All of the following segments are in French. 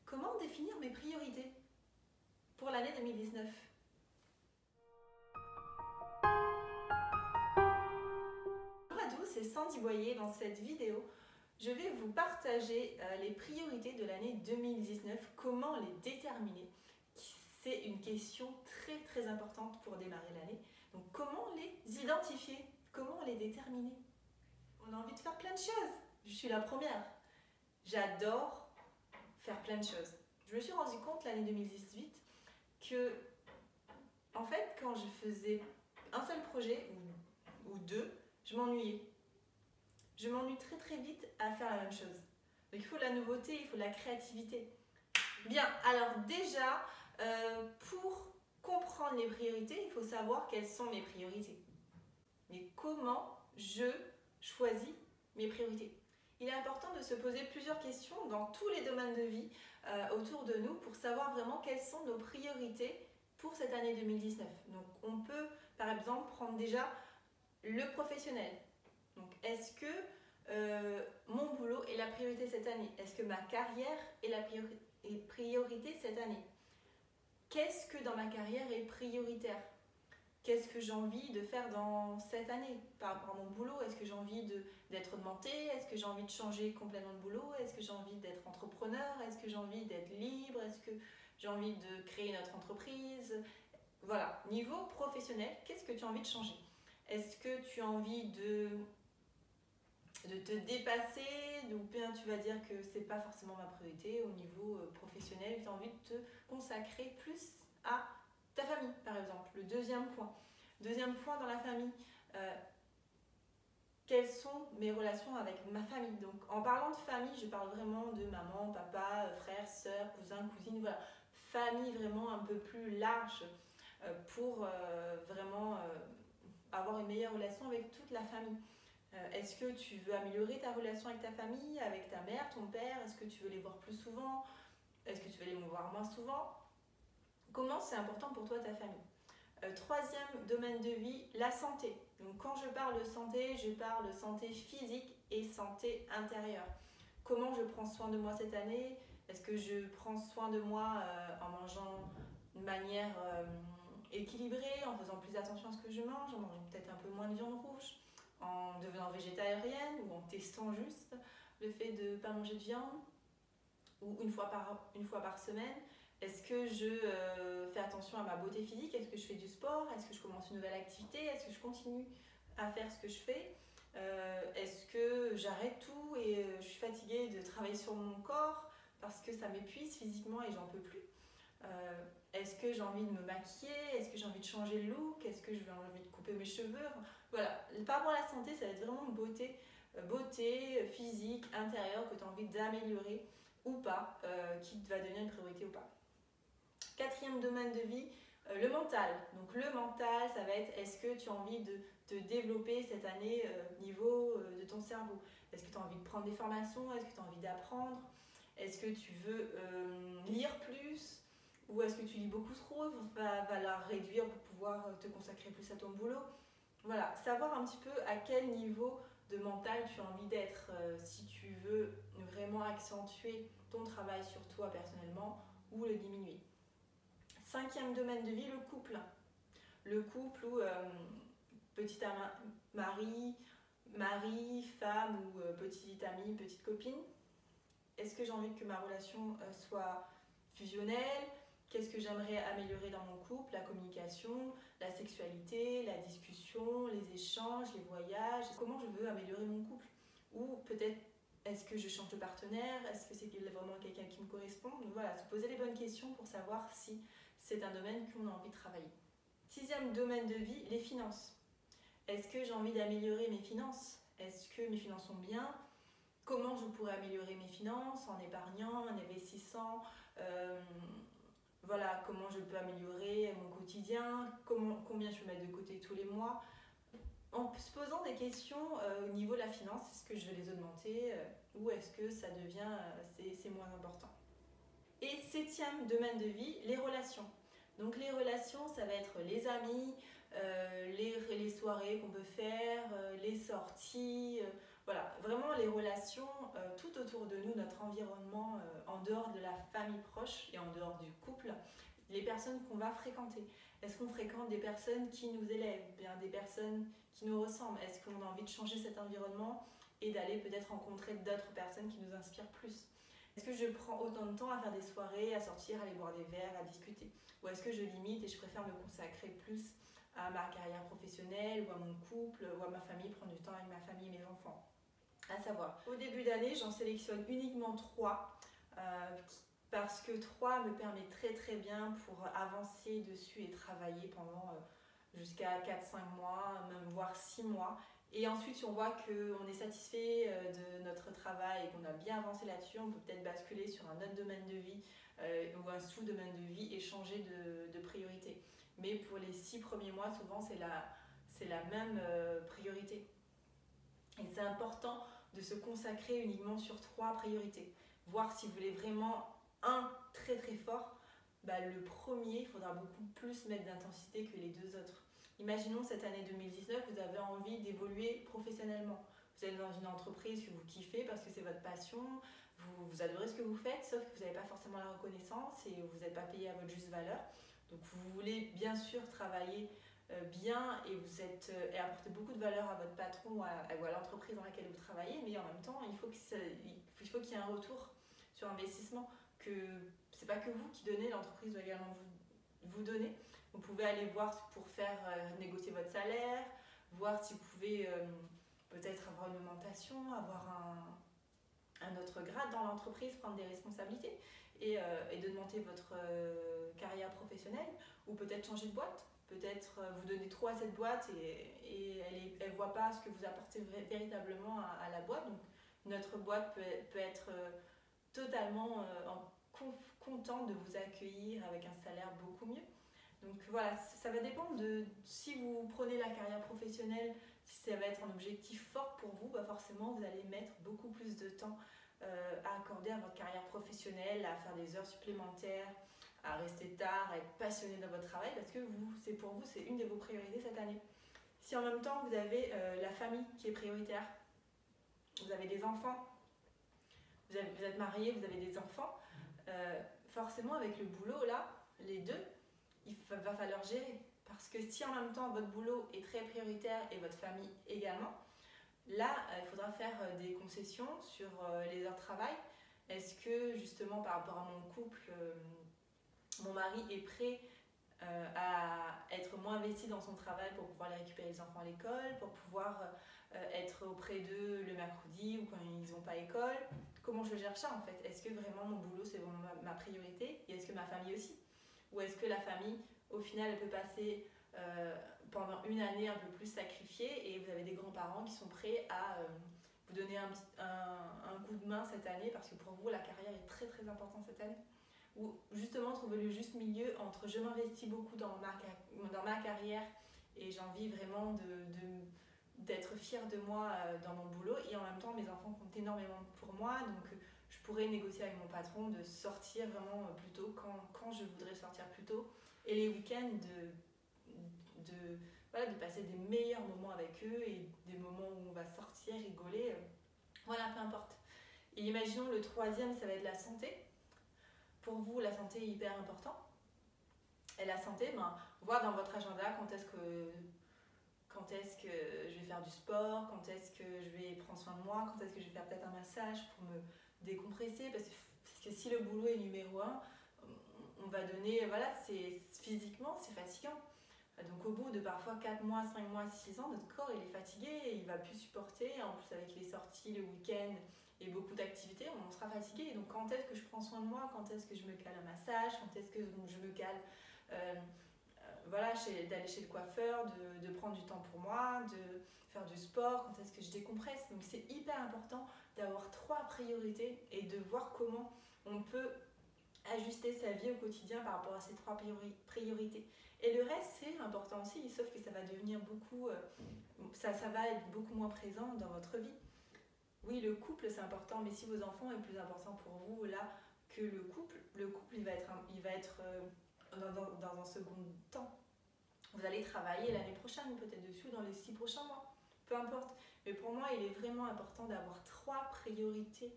Comment définir mes priorités pour l'année 2019? Bonjour à tous, c'est Sandy Boyer. Dans cette vidéo, je vais vous partager les priorités de l'année 2019, comment les déterminer. C'est une question très importante pour démarrer l'année. Donc comment les identifier? Comment les déterminer? On a envie de faire plein de choses. Je suis la première. J'adore faire plein de choses. Je me suis rendu compte l'année 2018 que, en fait, quand je faisais un seul projet ou deux, je m'ennuyais. Je m'ennuie très vite à faire la même chose. Donc il faut de la nouveauté, il faut de la créativité. Bien, alors déjà, pour comprendre les priorités, il faut savoir quelles sont mes priorités. Mais comment je choisis mes priorités? Il est important de se poser plusieurs questions dans tous les domaines de vie autour de nous pour savoir vraiment quelles sont nos priorités pour cette année 2019. Donc on peut par exemple prendre déjà le professionnel. Donc est-ce que mon boulot est la priorité cette année? Est-ce que ma carrière est la priorité cette année? Qu'est-ce que dans ma carrière est prioritaire? Qu'est-ce que j'ai envie de faire dans cette année par rapport à mon boulot? Est-ce que j'ai envie d'être augmentée? Est-ce que j'ai envie de changer complètement de boulot? Est-ce que j'ai envie d'être entrepreneur? Est-ce que j'ai envie d'être libre? Est-ce que j'ai envie de créer notre entreprise? Voilà, niveau professionnel, qu'est-ce que tu as envie de changer? Est-ce que tu as envie de te dépasser? Ou bien tu vas dire que c'est pas forcément ma priorité au niveau professionnel, tu as envie de te consacrer plus à ta famille, par exemple. Le deuxième point. Deuxième point dans la famille. Quelles sont mes relations avec ma famille? Donc, en parlant de famille, je parle vraiment de maman, papa, frères, sœurs, cousins, cousines. Voilà, famille vraiment un peu plus large pour vraiment avoir une meilleure relation avec toute la famille. Est-ce que tu veux améliorer ta relation avec ta famille, avec ta mère, ton père? Est-ce que tu veux les voir plus souvent? Est-ce que tu veux les voir moins souvent? Comment c'est important pour toi ta famille? Troisième domaine de vie, la santé. Donc quand je parle de santé, je parle de santé physique et santé intérieure. Comment je prends soin de moi cette année? Est-ce que je prends soin de moi en mangeant de manière équilibrée, en faisant plus attention à ce que je mange, en mangeant peut-être un peu moins de viande rouge, en devenant végétarienne ou en testant juste le fait de ne pas manger de viande, ou une fois par semaine? Est-ce que je fais attention à ma beauté physique? Est-ce que je fais du sport? Est-ce que je commence une nouvelle activité? Est-ce que je continue à faire ce que je fais? Est-ce que j'arrête tout et je suis fatiguée de travailler sur mon corps parce que ça m'épuise physiquement et j'en peux plus? Est-ce que j'ai envie de me maquiller? Est-ce que j'ai envie de changer le look? Est-ce que j'ai envie de couper mes cheveux? Voilà, par rapport à la santé, ça va être vraiment beauté physique, intérieure que tu as envie d'améliorer ou pas, qui va devenir une priorité ou pas. Quatrième domaine de vie, le mental. Donc le mental, ça va être, est-ce que tu as envie de te développer cette année au niveau de ton cerveau? Est-ce que tu as envie de prendre des formations? Est-ce que tu as envie d'apprendre? Est-ce que tu veux lire plus? Ou est-ce que tu lis beaucoup trop? Va la réduire pour pouvoir te consacrer plus à ton boulot. Voilà, savoir un petit peu à quel niveau de mental tu as envie d'être, si tu veux vraiment accentuer ton travail sur toi personnellement ou le diminuer. Cinquième domaine de vie, le couple. Le couple où petit mari, femme ou petite amie, petite copine. Est-ce que j'ai envie que ma relation soit fusionnelle? Qu'est-ce que j'aimerais améliorer dans mon couple? La communication, la sexualité, la discussion, les échanges, les voyages. Comment je veux améliorer mon couple? Ou peut-être, est-ce que je change de partenaire? Est-ce que c'est vraiment quelqu'un qui me correspond? Donc voilà, se poser les bonnes questions pour savoir si c'est un domaine qu'on a envie de travailler. Sixième domaine de vie, les finances. Est-ce que j'ai envie d'améliorer mes finances? Est-ce que mes finances sont bien? Comment je pourrais améliorer mes finances en épargnant, en investissant? Voilà, comment je peux améliorer mon quotidien? Combien je peux mettre de côté tous les mois? En se posant des questions au niveau de la finance, est-ce que je vais les augmenter ou est-ce que ça devient, c'est moins important? Et septième domaine de vie, les relations. Donc les relations, ça va être les amis, les soirées qu'on peut faire, les sorties, voilà, vraiment les relations tout autour de nous, notre environnement, en dehors de la famille proche et en dehors du couple, les personnes qu'on va fréquenter. Est-ce qu'on fréquente des personnes qui nous élèvent, bien des personnes qui nous ressemblent? Est-ce qu'on a envie de changer cet environnement et d'aller peut-être rencontrer d'autres personnes qui nous inspirent plus? Est-ce que je prends autant de temps à faire des soirées, à sortir, à aller boire des verres, à discuter? Ou est-ce que je limite et je préfère me consacrer plus à ma carrière professionnelle ou à mon couple ou à ma famille, prendre du temps avec ma famille et mes enfants? À savoir, au début d'année, j'en sélectionne uniquement 3 parce que 3 me permet très bien pour avancer dessus et travailler pendant jusqu'à 4-5 mois, même voire 6 mois. Et ensuite, si on voit qu'on est satisfait de notre travail et qu'on a bien avancé là-dessus, on peut peut-être basculer sur un autre domaine de vie ou un sous-domaine de vie et changer de priorité. Mais pour les 6 premiers mois, souvent, c'est la même priorité. Et c'est important de se consacrer uniquement sur 3 priorités. Voir si vous voulez vraiment un très fort, le premier, il faudra beaucoup plus mettre d'intensité que les 2 autres. Imaginons cette année 2019, vous avez envie d'évoluer professionnellement. Vous êtes dans une entreprise que vous kiffez parce que c'est votre passion, vous adorez ce que vous faites, sauf que vous n'avez pas forcément la reconnaissance et vous n'êtes pas payé à votre juste valeur. Donc vous voulez bien sûr travailler bien et et apporter beaucoup de valeur à votre patron ou à l'entreprise dans laquelle vous travaillez, mais en même temps, il faut qu'il y ait un retour sur investissement, que c'est pas que vous qui donnez, l'entreprise doit également vous donner. Vous pouvez aller voir pour faire négocier votre salaire, voir si vous pouvez peut-être avoir une augmentation, avoir un autre grade dans l'entreprise, prendre des responsabilités et de monter votre carrière professionnelle, ou peut-être changer de boîte. Peut-être vous donnez trop à cette boîte et elle ne voit pas ce que vous apportez véritablement à la boîte. Donc notre boîte peut être totalement contente de vous accueillir avec un salaire beaucoup mieux. Donc voilà, ça va dépendre de si vous prenez la carrière professionnelle, si ça va être un objectif fort pour vous, forcément vous allez mettre beaucoup plus de temps à accorder à votre carrière professionnelle, à faire des heures supplémentaires, à rester tard, à être passionné dans votre travail, parce que pour vous, c'est une de vos priorités cette année. Si en même temps vous avez la famille qui est prioritaire, vous avez des enfants, vous êtes marié, vous avez des enfants, forcément avec le boulot là, les deux, il va falloir gérer. Parce que si en même temps votre boulot est très prioritaire et votre famille également, là il faudra faire des concessions sur les heures de travail. Est-ce que justement par rapport à mon couple, mon mari est prêt à être moins investi dans son travail pour pouvoir aller récupérer les enfants à l'école, pour pouvoir être auprès d'eux le mercredi ou quand ils n'ont pas école? Comment je gère ça en fait? Est-ce que vraiment mon boulot c'est vraiment ma priorité et est-ce que ma famille aussi? Ou est-ce que la famille au final elle peut passer pendant une année un peu plus sacrifiée et vous avez des grands-parents qui sont prêts à vous donner un coup de main cette année parce que pour vous la carrière est très importante cette année? Ou justement trouver le juste milieu entre je m'investis beaucoup dans ma carrière et j'ai envie vraiment d'être fière de moi dans mon boulot et en même temps mes enfants comptent énormément pour moi, donc je pourrais négocier avec mon patron de sortir vraiment plus tôt quand je voudrais sortir plus tôt et les week-ends de passer des meilleurs moments avec eux et des moments où on va sortir, rigoler, voilà, peu importe. Et imaginons le troisième, ça va être la santé. Pour vous, la santé est hyper important. Et la santé, voir dans votre agenda quand est-ce que je vais faire du sport, quand est-ce que je vais prendre soin de moi, quand est-ce que je vais faire peut-être un massage pour me décompresser. Parce que si le boulot est numéro 1, on va donner, voilà, physiquement, c'est fatigant. Donc au bout de parfois 4 mois, 5 mois, 6 ans, notre corps il est fatigué, il ne va plus supporter. En plus avec les sorties, le week-end, et beaucoup d'activités, on sera fatigué. Donc quand est-ce que je prends soin de moi? Quand est-ce que je me cale un massage? Quand est-ce que je me cale d'aller chez le coiffeur, de prendre du temps pour moi, de faire du sport? Quand est-ce que je décompresse? Donc c'est hyper important d'avoir 3 priorités et de voir comment on peut ajuster sa vie au quotidien par rapport à ces 3 priorités. Et le reste c'est important aussi, sauf que ça va devenir ça va être beaucoup moins présent dans votre vie. Oui, le couple c'est important, mais si vos enfants est plus important pour vous là que le couple il va être dans un second temps. Vous allez travailler l'année prochaine, peut-être dessus dans les 6 prochains mois. peu importe. Mais pour moi, il est vraiment important d'avoir 3 priorités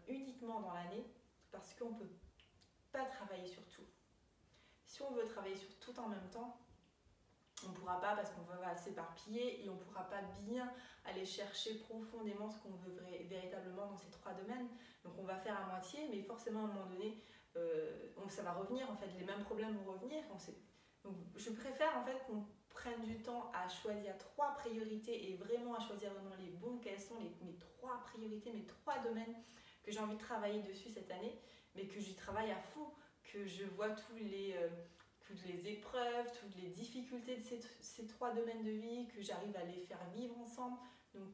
uniquement dans l'année parce qu'on ne peut pas travailler sur tout. Si on veut travailler sur tout en même temps, on ne pourra pas parce qu'on va s'éparpiller et on ne pourra pas bien aller chercher profondément ce qu'on veut véritablement dans ces 3 domaines. Donc on va faire à moitié, mais forcément à un moment donné, ça va revenir en fait, les mêmes problèmes vont revenir. Donc je préfère en fait qu'on prenne du temps à choisir 3 priorités et vraiment à choisir vraiment les bons, quelles sont mes 3 priorités, mes 3 domaines que j'ai envie de travailler dessus cette année, mais que j'y travaille à fond, que je vois toutes les épreuves, toutes les difficultés de ces 3 domaines de vie, que j'arrive à les faire vivre ensemble. Donc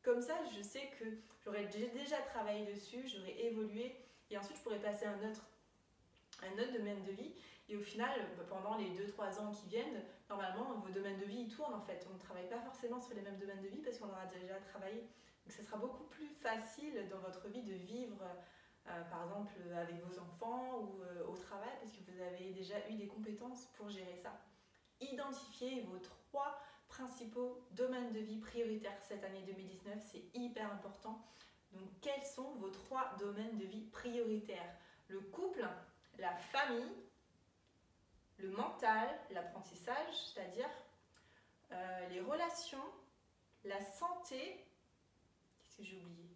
comme ça, je sais que j'aurais déjà travaillé dessus, j'aurais évolué et ensuite je pourrais passer à un autre domaine de vie. Et au final, pendant les 2-3 ans qui viennent, normalement, vos domaines de vie ils tournent en fait. On ne travaille pas forcément sur les mêmes domaines de vie parce qu'on aura déjà travaillé. Donc ça sera beaucoup plus facile dans votre vie de vivre par exemple avec vos enfants ou au travail parce que vous avez déjà eu des compétences pour gérer ça. Identifiez vos 3 principaux domaines de vie prioritaires cette année 2019, c'est hyper important. Donc quels sont vos 3 domaines de vie prioritaires? Le couple, la famille, le mental, l'apprentissage, c'est-à-dire les relations, la santé, qu'est-ce que j'ai oublié?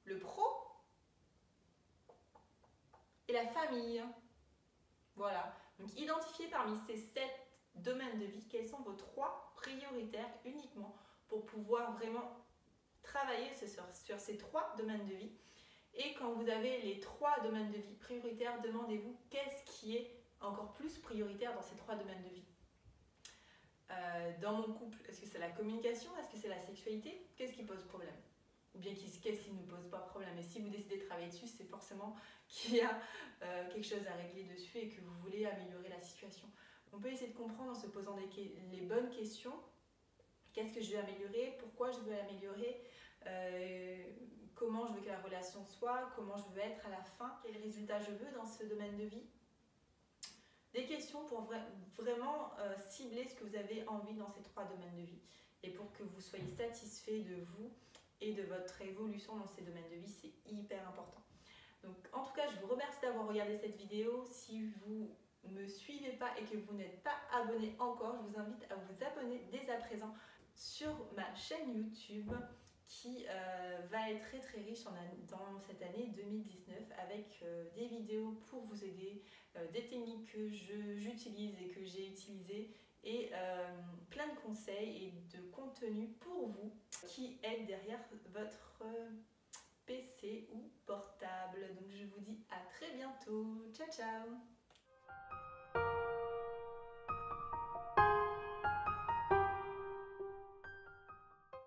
Le pro et la famille. Voilà. Donc identifiez parmi ces 7 domaines de vie quels sont vos 3 prioritaires uniquement pour pouvoir vraiment travailler sur ces 3 domaines de vie. Et quand vous avez les 3 domaines de vie prioritaires, demandez-vous qu'est-ce qui est encore plus prioritaire dans ces 3 domaines de vie. Dans mon couple, est-ce que c'est la communication? Est-ce que c'est la sexualité? Qu'est-ce qui pose problème? Ou bien qu'est-ce qui ne pose pas problème? Et si vous décidez de travailler dessus, c'est forcément qu'il y a quelque chose à régler dessus et que vous voulez améliorer la situation. On peut essayer de comprendre en se posant les bonnes questions. Qu'est-ce que je veux améliorer? Pourquoi je veux l'améliorer? Comment je veux que la relation soit? Comment je veux être à la fin? Quel résultat je veux dans ce domaine de vie? Des questions pour vraiment cibler ce que vous avez envie dans ces 3 domaines de vie et pour que vous soyez satisfait de vous et de votre évolution dans ces domaines de vie, c'est hyper important. Donc en tout cas, je vous remercie d'avoir regardé cette vidéo. Si vous ne me suivez pas et que vous n'êtes pas abonné encore, je vous invite à vous abonner dès à présent sur ma chaîne YouTube qui va être très très riche dans cette année 2019 avec des vidéos pour vous aider, des techniques que j'utilise et que j'ai utilisées et plein de conseils et de contenu pour vous qui aident derrière votre PC ou portable. Donc je vous dis à très bientôt. Ciao ciao.